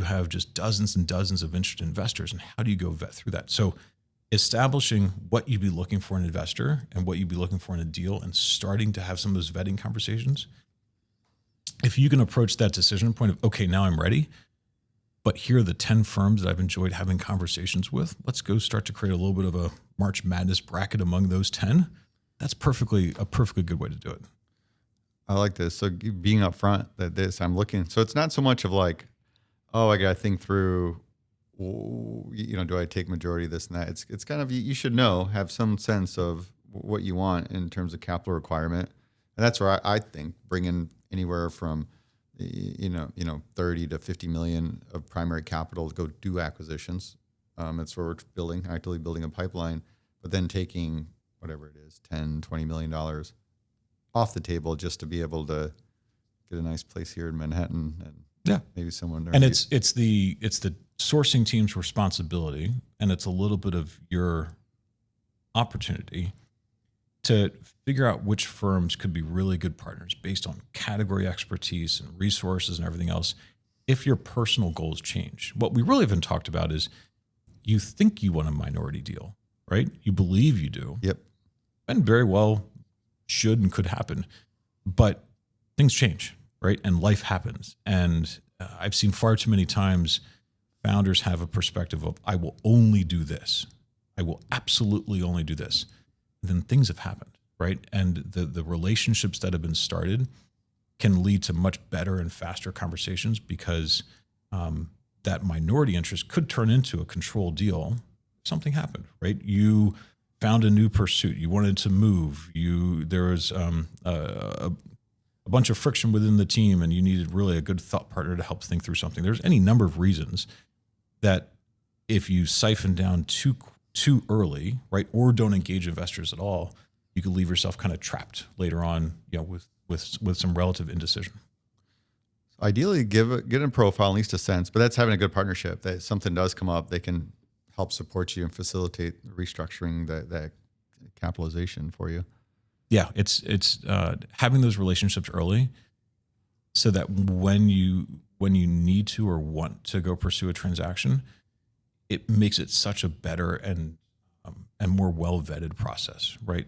have just dozens and dozens of interested investors, and how do you go vet through that? So establishing what you'd be looking for in an investor and what you'd be looking for in a deal, and starting to have some of those vetting conversations. If you can approach that decision point of, okay, now I'm ready, but here are the 10 firms that I've enjoyed having conversations with. Let's go start to create a little bit of a March Madness bracket among those 10. That's a perfectly good way to do it. I like this. So being upfront that I'm looking. So it's not so much of like, oh, I got to think through, do I take majority of this and that? It's kind of, you should have some sense of what you want in terms of capital requirement. And that's where I think bring in anywhere from, 30 to 50 million of primary capital to go do acquisitions. That's where we're actively building a pipeline, but then taking whatever it is, $10, $20 million off the table just to be able to get a nice place here in Manhattan and maybe someone. And it's the sourcing team's responsibility, and it's a little bit of your opportunity to figure out which firms could be really good partners based on category expertise and resources and everything else. If your personal goals change, what we really haven't talked about is you think you want a minority deal, right? You believe you do. Yep. And very well should and could happen, but things change, right? And life happens. And I've seen far too many times founders have a perspective of, I will only do this. I will absolutely only do this. And then things have happened, right? And the relationships that have been started can lead to much better and faster conversations, because that minority interest could turn into a controlled deal. Something happened, right? You found a new pursuit. You wanted to move. There was a bunch of friction within the team, and you needed really a good thought partner to help think through something. There's any number of reasons that if you siphon down too early, right, or don't engage investors at all, you could leave yourself kind of trapped later on, with some relative indecision. Ideally, get a profile, at least a sense, but that's having a good partnership. That if something does come up, they can help support you and facilitate restructuring that capitalization for you. Yeah, it's having those relationships early, so that when you need to or want to go pursue a transaction, it makes it such a better and more well vetted process, right?